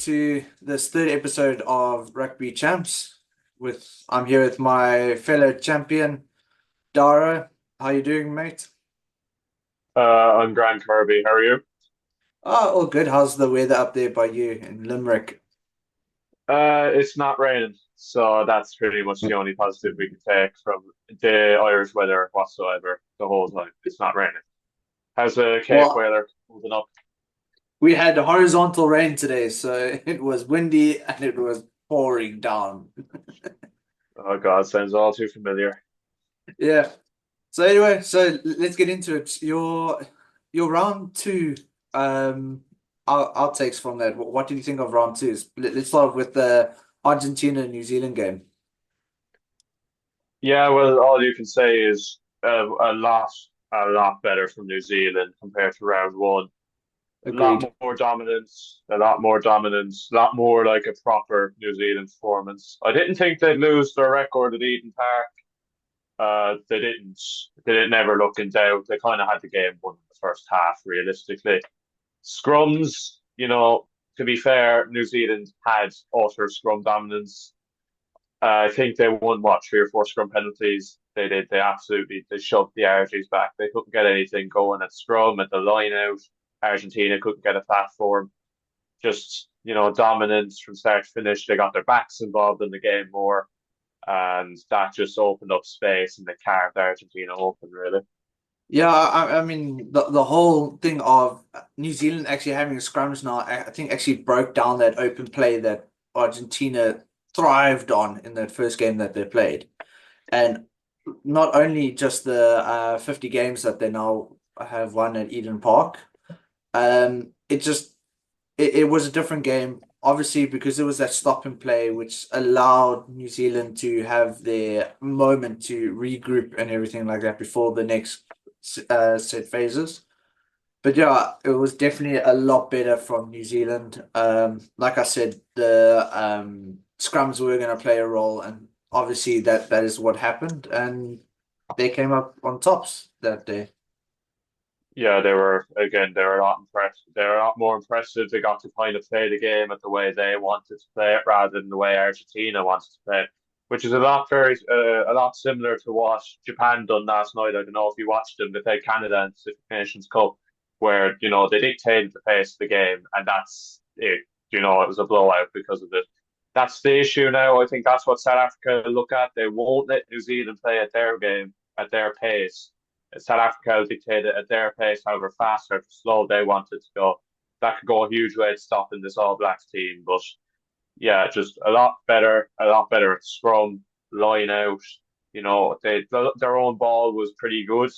to this third episode of Rugby Champs. I'm here with my fellow champion, Dara. How you doing, mate? I'm Grant Kirby. How are you? Oh, all good. How's the weather up there by you in Limerick? It's not raining, so that's pretty much the only positive we can take from the Irish weather whatsoever the whole time. It's not raining. How's the Cape Well, weather holding up? we had horizontal rain today, so it was windy and it was pouring down. Oh God, sounds all too familiar. Yeah. So anyway, let's get into it. Your round two. Our takes from that. What did you think of round two? Let's start with the Argentina New Zealand game. Yeah, well, all you can say is a lot better from New Zealand compared to round one. A lot Agreed. more dominance, a lot more dominance, a lot more like a proper New Zealand performance. I didn't think they'd lose their record at Eden Park. They didn't. They didn't ever look in doubt. They kind of had the game won in the first half, realistically. Scrums, to be fair, New Zealand had utter scrum dominance. I think they won what 3 or 4 scrum penalties. They did. They shoved the Argies back. They couldn't get anything going at scrum at the line out. Argentina couldn't get a platform. Just dominance from start to finish. They got their backs involved in the game more, and that just opened up space and they carved Argentina open, really. Yeah, I mean the whole thing of New Zealand actually having scrums now, I think actually broke down that open play that Argentina thrived on in that first game that they played. And not only just the 50 games that they now have won at Eden Park, it was a different game, obviously, because it was that stop and play, which allowed New Zealand to have their moment to regroup and everything like that before the next set phases. But yeah, it was definitely a lot better from New Zealand. Like I said, the scrums were going to play a role, and obviously that is what happened, and they came up on tops that day. Yeah, they were a lot impressed. They were a lot more impressive. They got to kind of play the game at the way they wanted to play it rather than the way Argentina wants to play it, which is a lot similar to what Japan done last night. I don't know if you watched them. They played Canada in the Pacific Nations Cup, where they dictated the pace of the game, and that's it. It was a blowout because of it. That's the issue now. I think that's what South Africa look at. They won't let New Zealand play at their game at their pace. South Africa will dictate it at their pace, however fast or slow they want it to go. That could go a huge way to stopping this All Blacks team. But yeah, just a lot better at scrum, line out. Their own ball was pretty good,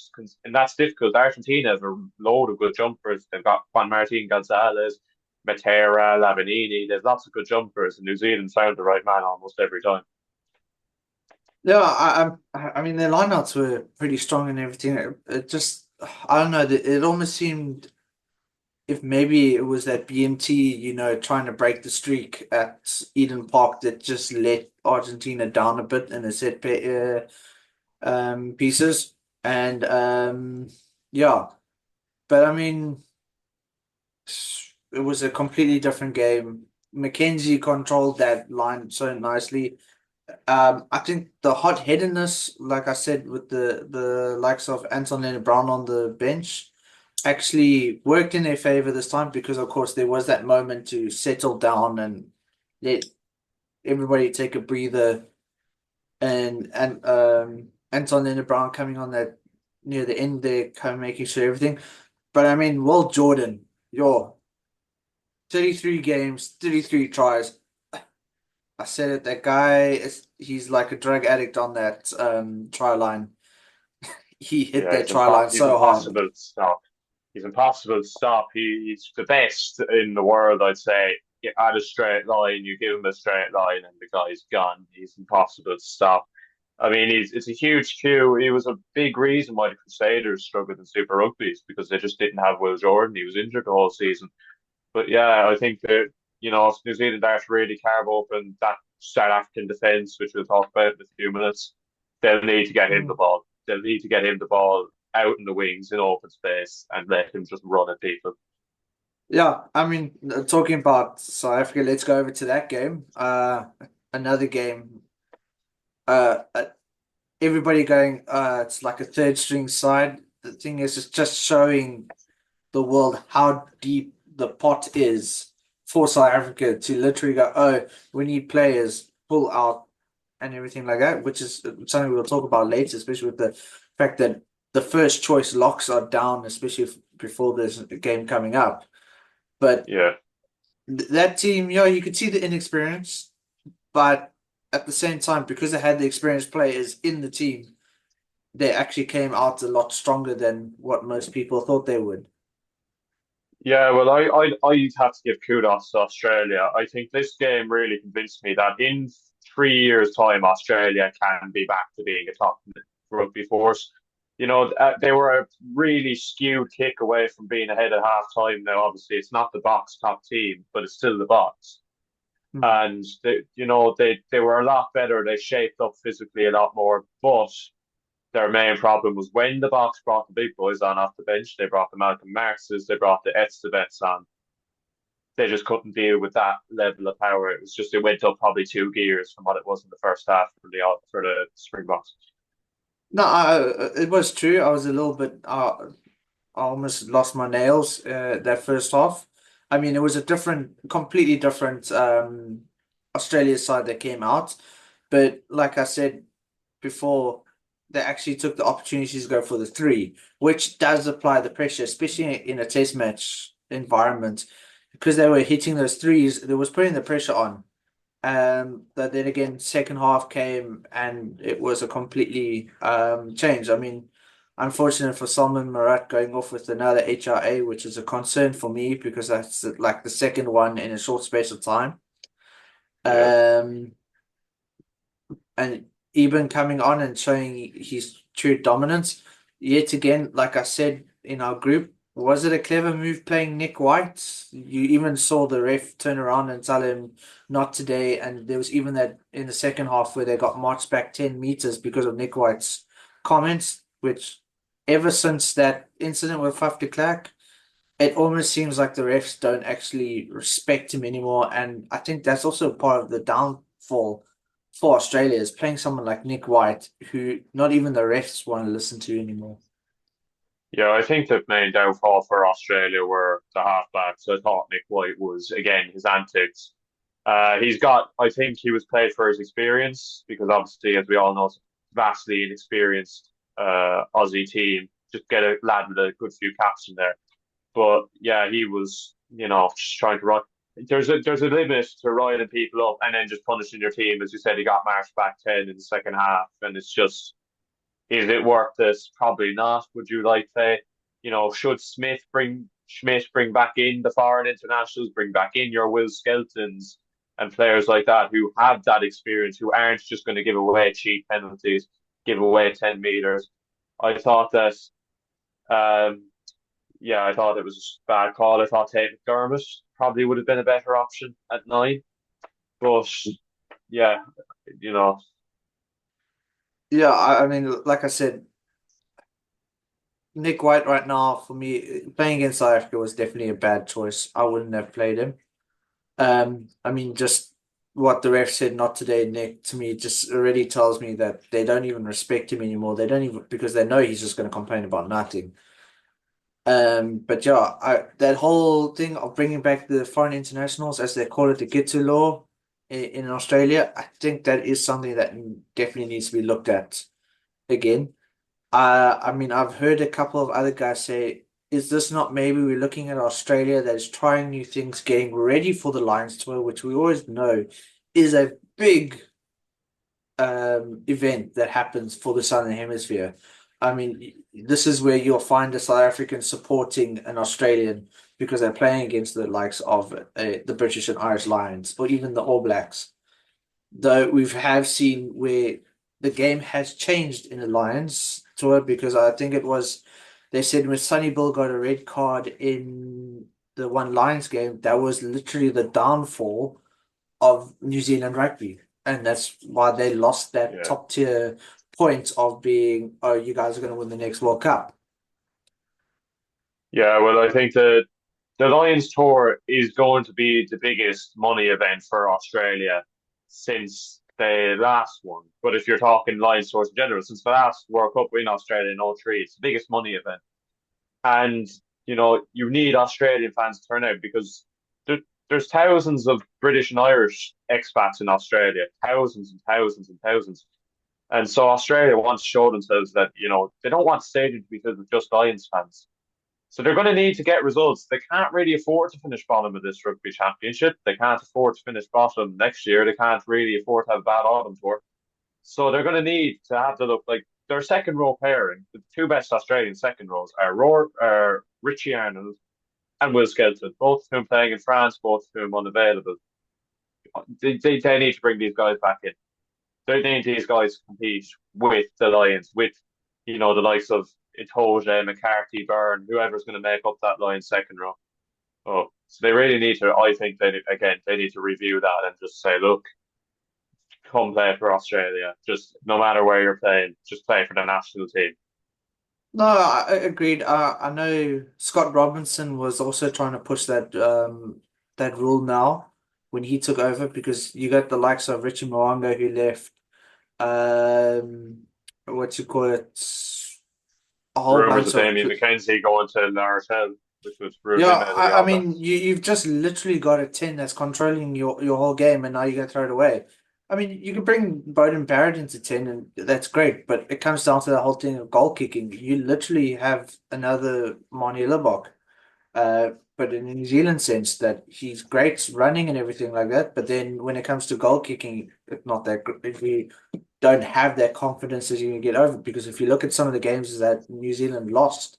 and that's difficult. Argentina have a load of good jumpers. They've got Juan Martin Gonzalez, Matera, Lavanini. There's lots of good jumpers, and New Zealand found the right man almost every time. Yeah, I mean their lineouts were pretty strong and everything. It just I don't know. It almost seemed if maybe it was that BMT, trying to break the streak at Eden Park that just let Argentina down a bit in the pieces. And yeah, but I mean, it was a completely different game. Mackenzie controlled that line so nicely. I think the hot-headedness, like I said, with the likes of Anton Leonard Brown on the bench, actually worked in their favor this time because, of course, there was that moment to settle down and let everybody take a breather. And Anton Leonard Brown coming on that near the end there, kind of making sure everything. But I mean, Will Jordan, yo, 33 games, 33 tries. I said it. That guy he's like a drug addict on that try line. He hit Yeah, that try line he's so hard. impossible to stop. He's impossible to stop. He's the best in the world, I'd say. At a straight line, you give him a straight line, and the guy's gone. He's impossible to stop. I mean, it's a huge cue. He was a big reason why the Crusaders struggled in Super Rugby because they just didn't have Will Jordan. He was injured the whole season. But yeah, I think that if New Zealand are to really carve open that South African defence, which we'll talk about in a few minutes, they'll need to get him the Mm. ball. They'll need to get him the ball out in the wings in open space and let him just run at people. Yeah, I mean, talking about South Africa, let's go over to that game. Another game. Uh, uh, Everybody going. It's like a third string side. The thing is, it's just showing the world how deep the pot is for South Africa to literally go, oh, we need players, pull out and everything like that, which is something we'll talk about later, especially with the fact that the first choice locks are down, especially before there's a game coming up. But Yeah. that team, you could see the inexperience, but at the same time, because they had the experienced players in the team, they actually came out a lot stronger than what most people thought they would. Yeah, well, I'd have to give kudos to Australia. I think this game really convinced me that in 3 years' time, Australia can be back to being a top rugby force. They were a really skewed kick away from being ahead at half time. Now, obviously, it's not the box top team, but it's still the box. Hmm. And they were a lot better. They shaped up physically a lot more, but their main problem was when the box brought the big boys on off the bench. They brought the Malcolm Marxes, they brought the Estevets on. They just couldn't deal with that level of power. It went up probably 2 gears from what it was in the first half for the Springboks. No, it was true. I was a little bit. I almost lost my nails that first half. I mean, it was a completely different Australia side that came out. But like I said before, they actually took the opportunities to go for the three, which does apply the pressure, especially in a test match environment, because they were hitting those threes. There was putting the pressure on. But then again, second half came and it was a completely change. I mean, unfortunate for Salman Murat going off with another HRA, which is a concern for me because that's like the second one in a short space of time. Yeah. Um, and even coming on and showing his true dominance. Yet again, like I said in our group, was it a clever move playing Nick White? You even saw the ref turn around and tell him not today, and there was even that in the second half where they got marched back 10 meters because of Nick White's comments, which ever since that incident with Faf de Klerk, it almost seems like the refs don't actually respect him anymore. And I think that's also part of the downfall for Australia is playing someone like Nick White, who not even the refs want to listen to anymore. Yeah, I think the main downfall for Australia were the halfbacks. I thought Nick White was, again, his antics. I think he was played for his experience because obviously, as we all know, it's a vastly inexperienced Aussie team. Just get a lad with a good few caps in there. But yeah, he was, just trying to run. There's a limit to riding people up and then just punishing your team. As you said, he got marched back 10 in the second half, and it's just, is it worth this? Probably not. Would you like to, should Schmidt bring back in the foreign internationals, bring back in your Will Skeltons and players like that who have that experience, who aren't just going to give away cheap penalties, give away 10 meters. I thought that, um, yeah, I thought it was a bad call. I thought Tate McDermott probably would have been a better option at nine. But yeah, you know, Yeah, I mean, like I said, Nick White right now for me playing against South Africa was definitely a bad choice. I wouldn't have played him. I mean, just what the ref said not today, Nick, to me just already tells me that they don't even respect him anymore. They don't even because they know he's just going to complain about nothing. But yeah, that whole thing of bringing back the foreign internationals, as they call it, the Gitu law in Australia, I think that is something that definitely needs to be looked at again. I mean, I've heard a couple of other guys say, is this not maybe we're looking at Australia that is trying new things, getting ready for the Lions tour, which we always know is a big event that happens for the Southern Hemisphere. I mean, this is where you'll find a South African supporting an Australian because they're playing against the likes of the British and Irish Lions or even the All Blacks. Though we have seen where the game has changed in the Lions tour because I think it was they said when Sonny Bill got a red card in the one Lions game, that was literally the downfall of New Zealand rugby. And that's why they lost that yeah. top tier point of being, you guys are going to win the next World Cup. Yeah, well, I think that. the Lions Tour is going to be the biggest money event for Australia since the last one. But if you're talking Lions Tours in general, since the last World Cup in Australia in '03, it's the biggest money event. And, you need Australian fans to turn out because there, there's thousands of British and Irish expats in Australia, thousands and thousands and thousands. And so Australia wants to show themselves that, they don't want stadium to be filled with just Lions fans. So they're going to need to get results. They can't really afford to finish bottom of this rugby championship. They can't afford to finish bottom next year. They can't really afford to have a bad autumn tour. So they're going to need to have to look like their second row pairing. The two best Australian second rows are Richie Arnold and Will Skelton, both of whom playing in France, both of whom unavailable. They need to bring these guys back in. They need these guys to compete with the Lions, with the likes of Itoje, McCarthy, Byrne, whoever's going to make up that Lions second row. Oh, so they really need to. I think they need to review that and just say, look, come play for Australia. Just no matter where you're playing, just play for the national team. No, I agreed. I know Scott Robinson was also trying to push that rule now when he took over because you got the likes of Richie Mo'unga who left. What you call it? A whole Rumors bunch of of Damien McKenzie going to Lartel, which was yeah. rudely made a I job of. mean, you've just literally got a 10 that's controlling your whole game, and now you're gonna throw it away. I mean, you can bring Bowden Barrett into 10, and that's great, but it comes down to the whole thing of goal kicking. You literally have another Mani Libbok. But in a New Zealand sense, that he's great running and everything like that. But then when it comes to goal kicking, it's not that good. If we don't have that confidence as you can get over, because if you look at some of the games that New Zealand lost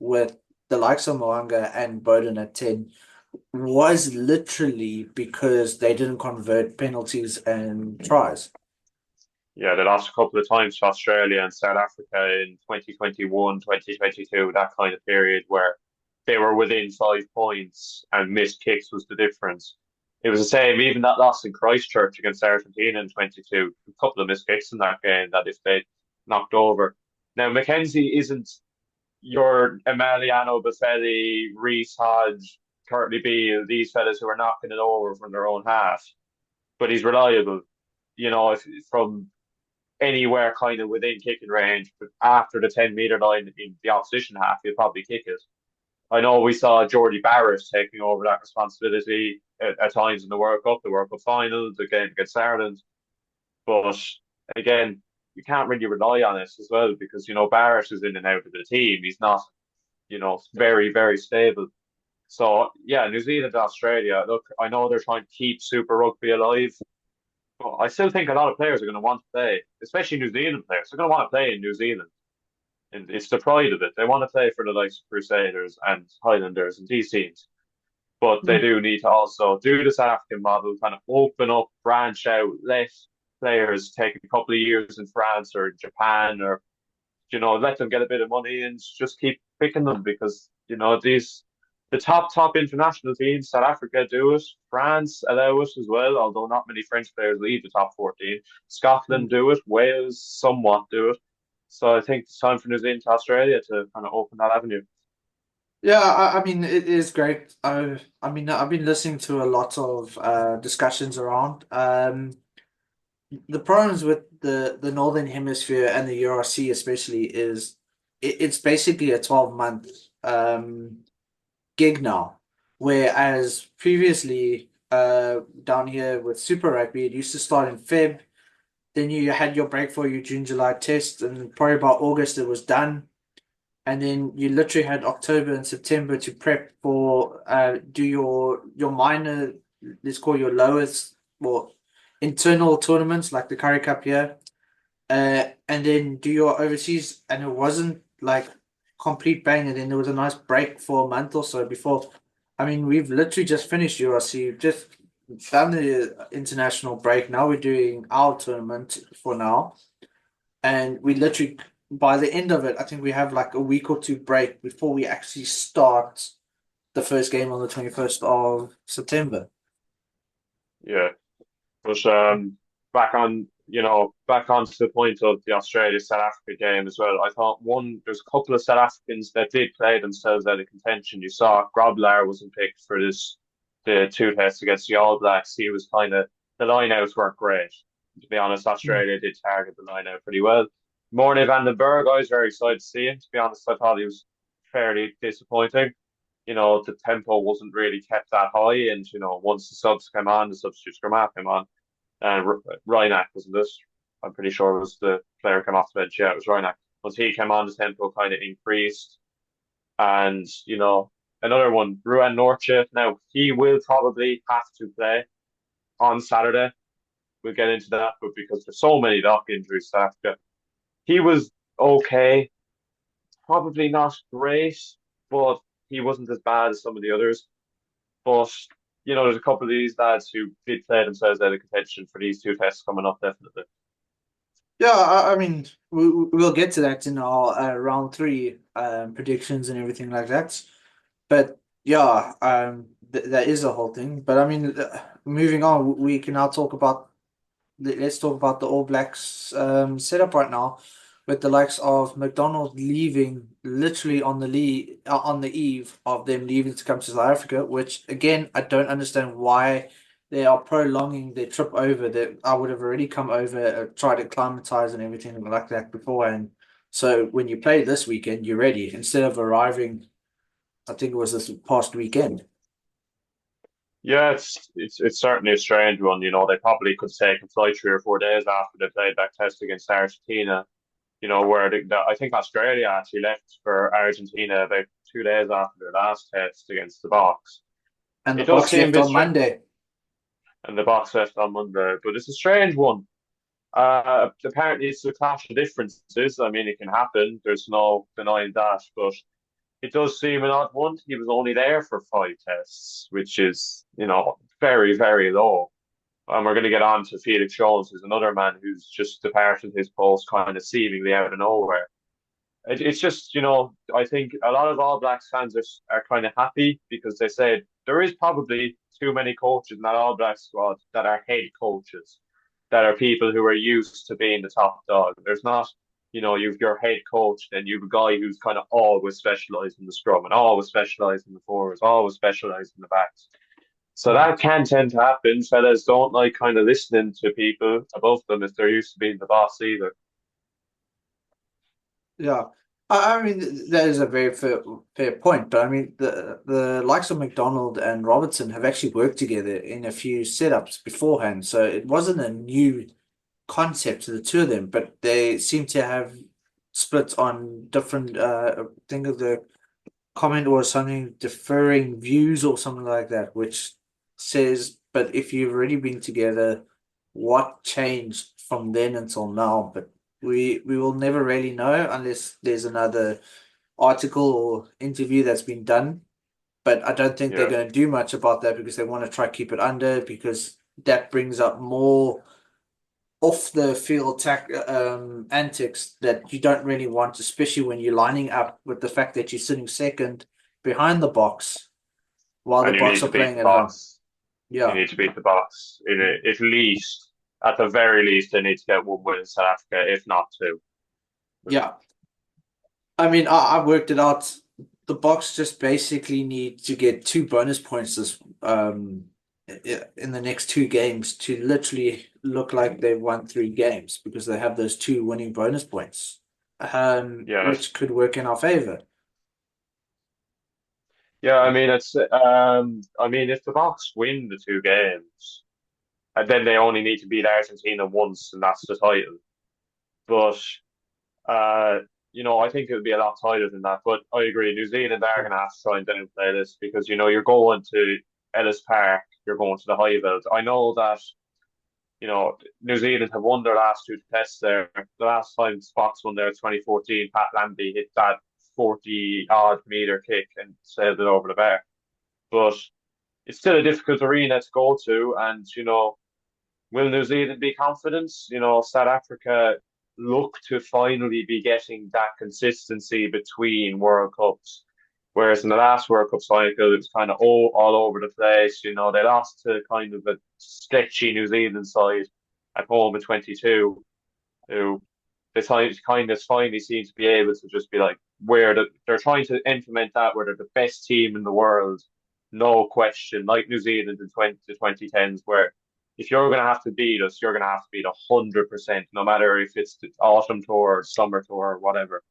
with the likes of Moanga and Bowden at 10, was literally because they didn't convert penalties and tries. Yeah, they lost a couple of times to Australia and South Africa in 2021, 2022, that kind of period where they were within 5 points and missed kicks was the difference. It was the same, even that loss in Christchurch against Argentina in 22, a couple of missed kicks in that game that if they knocked over. Now, Mackenzie isn't your Emiliano Buffelli, Reese Hodge, Curtly Beale, these fellas who are knocking it over from their own half, but he's reliable. If from anywhere kind of within kicking range, but after the 10-meter line in the opposition half, he'll probably kick it. I know we saw Jordy Barrett taking over that responsibility at times in the World Cup final, the game against Ireland. But again, you can't really rely on it as well because, Barrett is in and out of the team. He's not, very, very stable. So, yeah, New Zealand, Australia, look, I know they're trying to keep Super Rugby alive, but I still think a lot of players are going to want to play, especially New Zealand players. They're going to want to play in New Zealand. And it's the pride of it. They want to play for the likes of Crusaders and Highlanders and these teams. But they do need to also do the South African model, kind of open up, branch out, let players take a couple of years in France or Japan or, let them get a bit of money and just keep picking them because, the top international teams, South Africa do it, France allow it as well, although not many French players leave the top 14. Scotland do it, Wales somewhat do it. So I think it's time for New Zealand to Australia to kind of open that avenue. Yeah, I mean it is great. I mean I've been listening to a lot of discussions around. The problems with the Northern Hemisphere and the URC especially is it's basically a 12-month gig now, whereas previously down here with Super Rugby it used to start in Feb, then you had your break for your June July test, and probably about August it was done. And then you literally had October and September to prep for do your minor, let's call your lowest or internal tournaments like the Currie Cup here, and then do your overseas. And it wasn't like complete bang, and then there was a nice break for a month or so before. I mean, we've literally just finished URC, we've just done the international break. Now we're doing our tournament for now, and we literally by the end of it, I think we have like a week or two break before we actually start the first game on the 21st of September. Yeah. But back on back onto the point of the Australia-South Africa game as well. I thought there's a couple of South Africans that did play themselves out of contention. You saw Grobler wasn't picked for the two tests against the All Blacks. He was the lineouts weren't great. To be honest, Australia did target the lineout pretty well. Morne van den Berg, I was very excited to see him. To be honest, I thought he was fairly disappointing. The tempo wasn't really kept that high, and once the subs came on, the substitutes came on and Reinach wasn't this. I'm pretty sure it was the player came off the bench. Yeah, it was Reinach. Once he came on, the tempo kind of increased. And, another one, Ruan Norche. Now, he will probably have to play on Saturday. We'll get into that, but because there's so many dock injuries to Africa, he was okay. Probably not great, but he wasn't as bad as some of the others. But, there's a couple of these lads who did play themselves out of contention for these two tests coming up, definitely. Yeah, I mean, we'll get to that in our round three predictions and everything like that. But yeah, that is a whole thing. But I mean, moving on, we can now talk about let's talk about the All Blacks setup right now, with the likes of McDonald leaving literally on the eve of them leaving to come to South Africa, which again I don't understand why they are prolonging their trip over. That I would have already come over, tried to acclimatize and everything like that beforehand. So when you play this weekend, you're ready instead of arriving. I think it was this past weekend. Yeah, it's certainly a strange one. They probably could take a flight 3 or 4 days after they played that test against Argentina. Where I think Australia actually left for Argentina about 2 days after their last test against the Box. And the It does box seem a left bit on strange, Monday. and the Box left on Monday, but it's a strange one. Apparently, it's a clash of differences. I mean, it can happen. There's no denying that, but it does seem an odd one. He was only there for 5 tests, which is, very, very low. And we're going to get on to Felix Jones, who's another man who's just departed his post kind of seemingly out of nowhere. It's just, I think a lot of All Blacks fans are kind of happy because they said there is probably too many coaches in that All Black squad that are head coaches, that are people who are used to being the top dog. There's not, you've your head coach, then you've a guy who's kind of always specialised in the scrum and always specialised in the forwards, always specialised in the backs. So that can tend to happen. Fellas don't like kind of listening to people above them if they're used to being the boss either. Yeah, I mean that is a very fair point. But I mean the likes of McDonald and Robertson have actually worked together in a few setups beforehand, so it wasn't a new concept to the two of them. But they seem to have split on different. I think of the comment or something deferring views or something like that, which says, but if you've already been together, what changed from then until now? But we will never really know unless there's another article or interview that's been done. But I don't think they're Yeah. going to do much about that because they want to try keep it under because that brings up more off the field antics that you don't really want, especially when you're lining up with the fact that you're sitting second behind the box while the And you Box need are to beat playing the at home. boss. You Yeah, need to beat the boss. At least, at the very least, they need to get one win in South Africa, if not two. yeah. I mean, I've worked it out. The Box just basically need to get 2 bonus points in the next 2 games to literally look like they've won 3 games because they have those 2 winning bonus points, Yeah, which could work in our favor. yeah. I mean, if the Box win the 2 games, and then they only need to beat Argentina once, and that's the title. But Uh, I think it would be a lot tighter than that. But I agree, New Zealand are going to have to try and downplay this because you're going to Ellis Park, you're going to the Highveld. I know that New Zealand have won their last 2 tests there. The last time Spots won there, 2014, Pat Lambie hit that 40 odd meter kick and sailed it over the bar. But it's still a difficult arena to go to, and will New Zealand be confident? South Africa look to finally be getting that consistency between World Cups. Whereas in the last World Cup cycle, it was kind of all over the place. They lost to kind of a sketchy New Zealand side. at home in 22, who they kind of finally seem to be able to just be like, they're trying to implement that where they're the best team in the world, no question, like New Zealand in 2010s, where if you're going to have to beat us, you're going to have to beat 100%, no matter if it's the autumn tour or summer tour or whatever.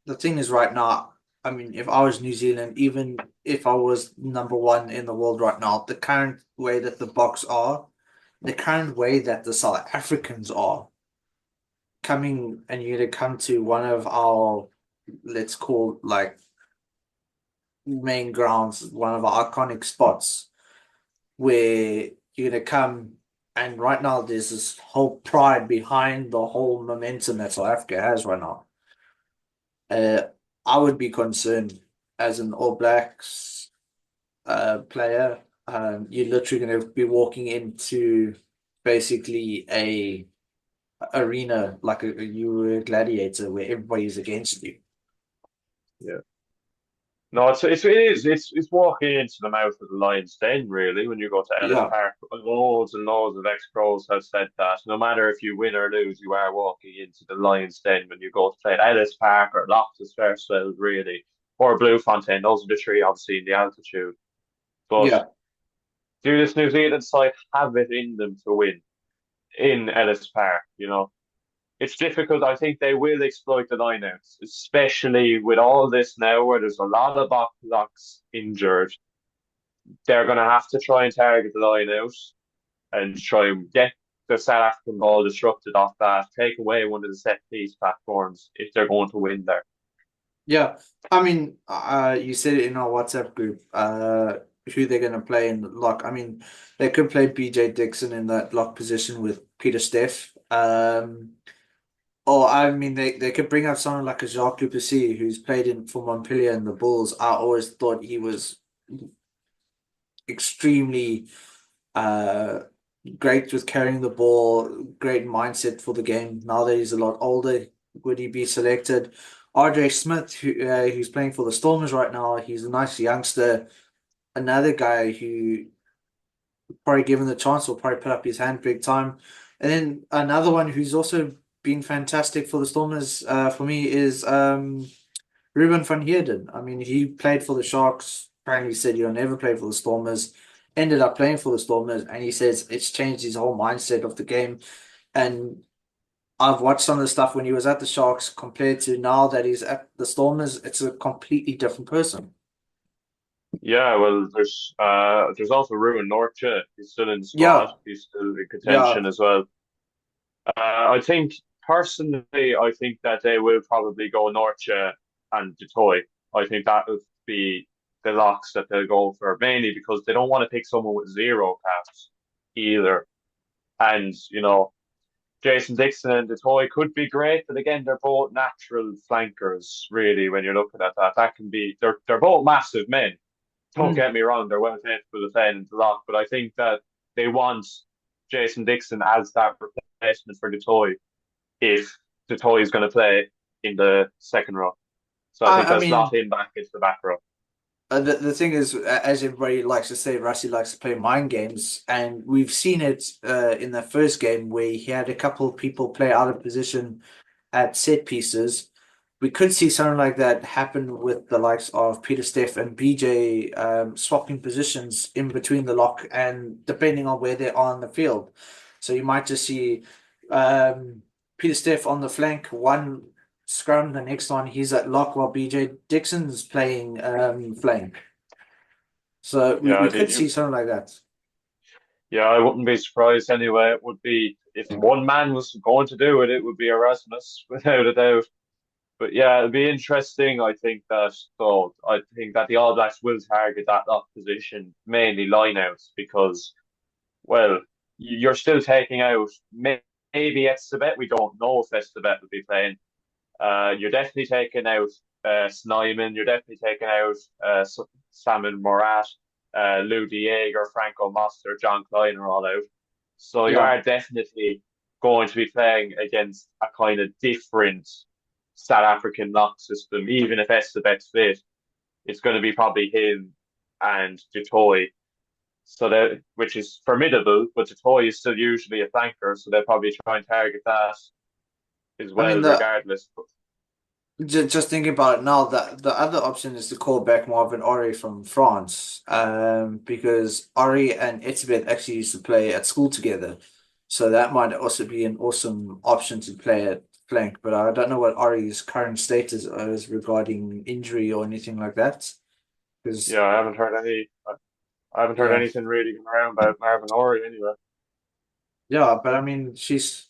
The thing is right now. I mean, if I was New Zealand, even if I was number one in the world right now, the current way that the Boks are, the current way that the South Africans are coming, and you're gonna come to one of our, let's call like main grounds, one of our iconic spots where you're gonna come, and right now there's this whole pride behind the whole momentum that South Africa has right now. Uh, I would be concerned as an All Blacks player. You're literally going to be walking into basically a arena like you were a gladiator where everybody's against you. Yeah. No, it is walking into the mouth of the lion's den, really, when you go to Ellis Yeah, Park. Loads and loads of ex-pros have said that. No matter if you win or lose, you are walking into the lion's den when you go to play at Ellis Park or Loftus Versfeld, really, or Bluefontein. Those are the three, obviously, in the altitude. But yeah, do this New Zealand side have it in them to win in Ellis Park? It's difficult. I think they will exploit the lineouts, especially with all this now where there's a lot of box blocks injured. They're going to have to try and target the lineout and try and get the South African ball disrupted off that, take away one of the set piece platforms if they're going to win there. yeah. I mean, you said it in our WhatsApp group, who they're going to play in the lock. I mean, they could play BJ Dixon in that lock position with Peter Steff. Or I mean, they could bring up someone like a Jacques Du Plessis who's played in for Montpellier and the Bulls. I always thought he was extremely uh great with carrying the ball, great mindset for the game. Now that he's a lot older, would he be selected? RJ Smith, who's playing for the Stormers right now, he's a nice youngster. Another guy who probably given the chance will probably put up his hand big time. And then another one who's also been fantastic for the Stormers, for me is Ruben van Heerden. I mean, he played for the Sharks. Apparently, said he'll never play for the Stormers. Ended up playing for the Stormers, and he says it's changed his whole mindset of the game. And I've watched some of the stuff when he was at the Sharks compared to now that he's at the Stormers. It's a completely different person. Yeah, well, there's also Ruben Nortje. He's still in the squad. Yeah, He's still in yeah, contention as well. I think personally, I think that they will probably go Nortje and Detroit. I think that would be the locks that they'll go for, mainly because they don't want to pick someone with zero caps either. And, Jason Dixon and Detroit could be great, but again, they're both natural flankers, really, when you're looking at that. That can be they're both massive men. Don't mm, get me wrong, they're well capable of playing into lock, but I think that they want Jason Dixon as that replacement for Detroit if the toy is going to play in the second row. So I think I they'll slot mean, him back into the back row. the thing is, as everybody likes to say, Rassi likes to play mind games, and we've seen it in the first game where he had a couple of people play out of position at set pieces. We could see something like that happen with the likes of Peter Steff and BJ swapping positions in between the lock and depending on where they are on the field. So you might just see um, Peter Steff on the flank, one scrum, the next one he's at lock while BJ Dixon's playing flank. So we Yeah, could see something like that. yeah, I wouldn't be surprised anyway. It would be if one man was going to do it, it would be Erasmus, without a doubt. But yeah, it'll be interesting. I think that the All Blacks will target that lock position, mainly lineouts, because well, you're still taking out maybe Estabet. We don't know if Estabet will be playing. You're definitely taking out Snyman. You're definitely taking out Salmon Morat, Lou Diego, Franco Moster, John Klein are all out. So you Yeah. are definitely going to be playing against a kind of different South African lock system. Even if Estabet's fit, it's going to be probably him and Dutoy. So that which is formidable, but the toy is still usually a flanker, so they'll probably try and target that as I mean, well, regardless. just thinking about it now, the other option is to call back Marvin Ori from France, because Ori and Etzebeth actually used to play at school together, so that might also be an awesome option to play at flank. But I don't know what Ori's current status is regarding injury or anything like that. Because Yeah, I haven't heard I haven't heard yeah, anything really going around about Marvin Ori anyway. yeah, but I mean,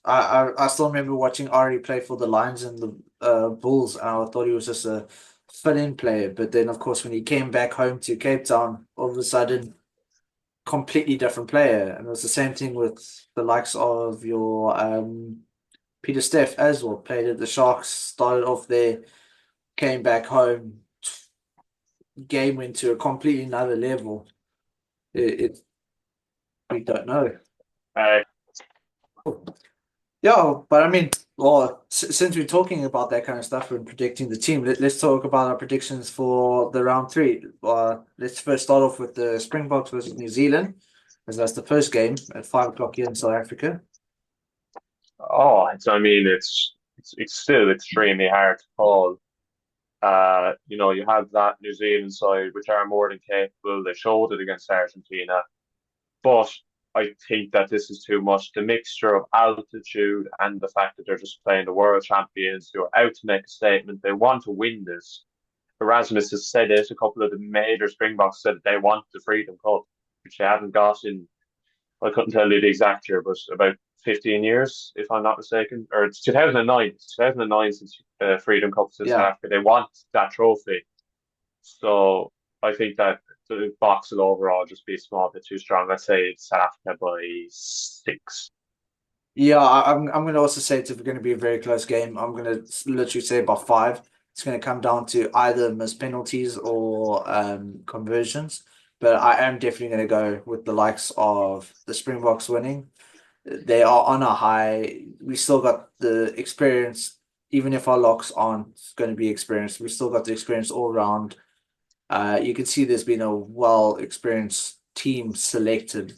I still remember watching Ori play for the Lions and the Bulls, and I thought he was just a fill-in player. But then, of course, when he came back home to Cape Town, all of a sudden, completely different player. And it was the same thing with the likes of your Peter Steff as well. Played at the Sharks, started off there, came back home, game went to a completely another level. It we don't know. Uh, Yeah, but I mean, well, since we're talking about that kind of stuff and predicting the team, let's talk about our predictions for the round three. Let's first start off with the Springboks versus New Zealand, because that's the first game at 5 o'clock here in South Africa. I mean, it's still extremely hard to call. You have that New Zealand side, which are more than capable. They showed it against Argentina. But I think that this is too much. The mixture of altitude and the fact that they're just playing the world champions who are out to make a statement. They want to win this. Erasmus has said it. A couple of the major Springboks said that they want the Freedom Cup, which they haven't got in, I couldn't tell you the exact year, but about 15 years, if I'm not mistaken. Or it's 2009. It's 2009 since Freedom Cup in South Yeah. Africa. They want that trophy. So I think that the box will overall just be a small bit too strong. Let's say it's South Africa by 6. Yeah, I'm going to also say it's going to be a very close game. I'm going to literally say about five. It's going to come down to either missed penalties or conversions. But I am definitely going to go with the likes of the Springboks winning. They are on a high. We still got the experience, even if our locks aren't going to be experienced. We still got the experience all around. You can see there's been a well experienced team selected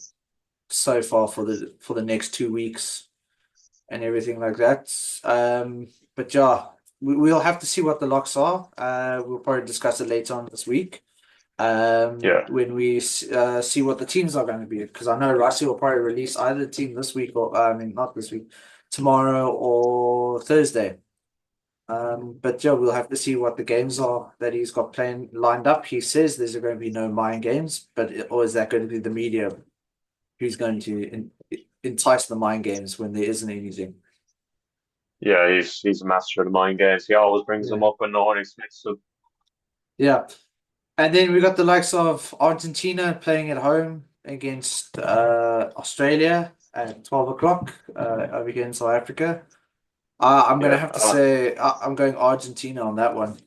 so far for the next 2 weeks and everything like that. But yeah, we'll have to see what the locks are. We'll probably discuss it later on this week. Yeah. When we see what the teams are going to be, because I know Russia will probably release either the team this week or I mean not this week, tomorrow or Thursday. But yeah, we'll have to see what the games are that he's got playing lined up. He says there's going to be no mind games, or is that going to be the media who's going to entice the mind games when there isn't anything? Yeah, he's a master of the mind games. He always brings them Yeah. up when no one expects them. Yeah. And then we got the likes of Argentina playing at home against Australia at 12 o'clock over here in South Africa. I'm gonna Yeah. have to say I'm going Argentina on that one.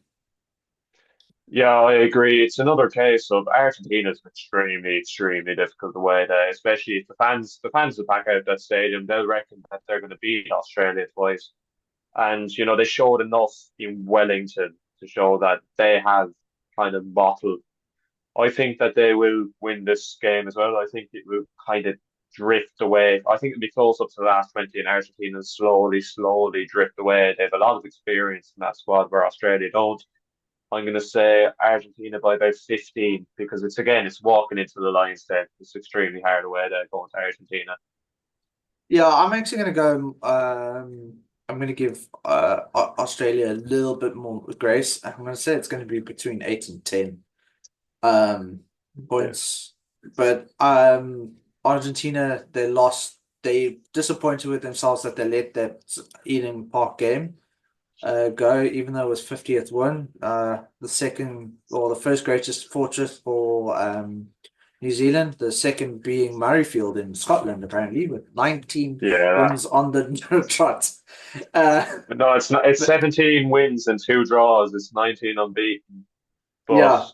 Yeah, I agree. It's another case of Argentina's extremely, extremely difficult to wait. Especially if the fans will pack out that stadium, they'll reckon that they're going to beat Australia twice. And they showed enough in Wellington to show that they have kind of bottled. I think that they will win this game as well. I think it will kind of drift away. I think it'll be close up to the last 20, and Argentina slowly, slowly drift away. They have a lot of experience in that squad where Australia don't. I'm going to say Argentina by about 15 because it's walking into the Lions Den. It's extremely hard away there going to Argentina. Yeah, I'm actually gonna go. I'm gonna give Australia a little bit more grace. I'm gonna say it's gonna be between 8 and 10 um Yeah. points. But Argentina, they lost. They disappointed with themselves that they let that Eden Park game go, even though it was 50th win. The second or the first greatest fortress for New Zealand, the second being Murrayfield in Scotland, apparently, with 19 Yeah. wins on the trot. Uh, No, it's not. It's but 17 wins and 2 draws. It's 19 unbeaten. But yeah,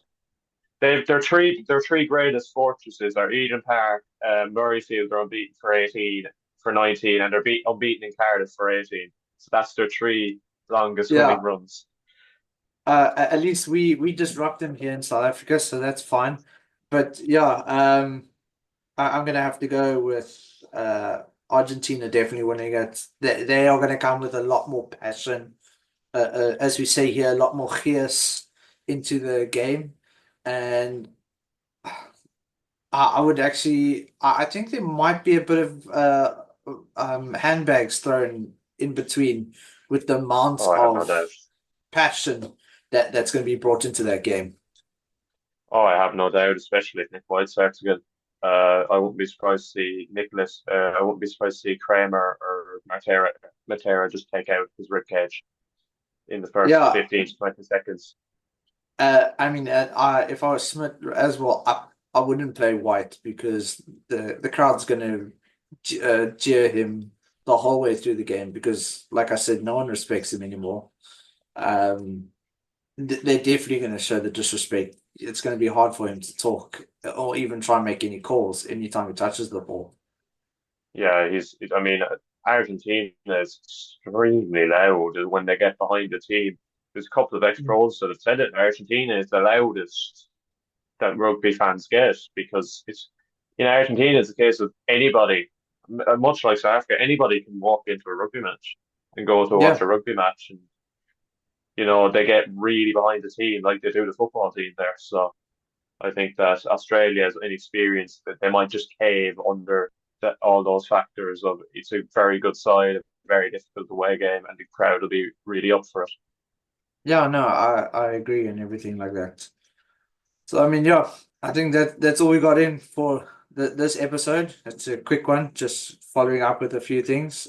their three greatest fortresses are Eden Park, Murrayfield are unbeaten for 18, for 19, and they're unbeaten in Cardiff for 18. So that's their three longest winning yeah. runs. At least we disrupt them here in South Africa, so that's fine. But yeah, I'm gonna have to go with Argentina definitely winning it. They are gonna come with a lot more passion, as we say here, a lot more gears into the game, and I would actually, I think there might be a bit of handbags thrown in between with the amount Oh, I have no doubt. of passion that's going to be brought into that game. Oh, I have no doubt, especially if Nick White starts again. I wouldn't be surprised to see Nicholas. I wouldn't be surprised to see Kramer or Matera just take out his rib cage in the first Yeah, 15 to 20 seconds. I mean, if I was Smith as well, I wouldn't play White because the crowd's going to jeer him the whole way through the game because, like I said, no one respects him anymore. Um, they're definitely going to show the disrespect. It's going to be hard for him to talk or even try and make any calls anytime he touches the ball. Yeah, I mean, Argentina is extremely loud when they get behind the team. There's a couple of ex-pros that have said it. Argentina is the loudest that rugby fans get because it's in Argentina. It's a case of anybody, much like South Africa, anybody can walk into a rugby match and go to watch Yeah, a rugby match, and they get really behind the team like they do the football team there. So I think that Australia is inexperienced, that they might just cave under all those factors of it's a very good side, a very difficult away game, and the crowd will be really up for it. yeah, no, I agree and everything like that. So I mean, yeah, I think that's all we got in for this episode. It's a quick one, just following up with a few things.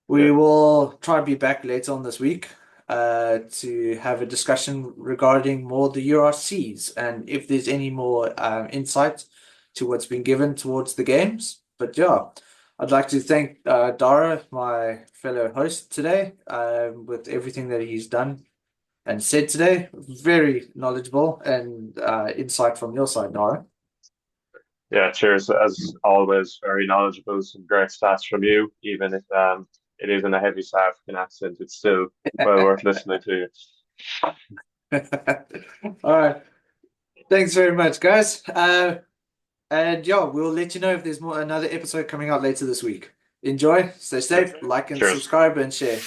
We Yeah, will try and be back later on this week to have a discussion regarding more the URCs and if there's any more insight to what's been given towards the games. But yeah, I'd like to thank Dara, my fellow host today, with everything that he's done and said today. Very knowledgeable and insight from your side, Dara. yeah. Cheers, as always. Very knowledgeable. Some great stats from you, even if it is in a heavy South African accent. It's still well worth listening to. All right. Thanks very much, guys. And yeah, we'll let you know if there's another episode coming out later this week. Enjoy, stay Yeah. safe, like and Cheers. subscribe and share.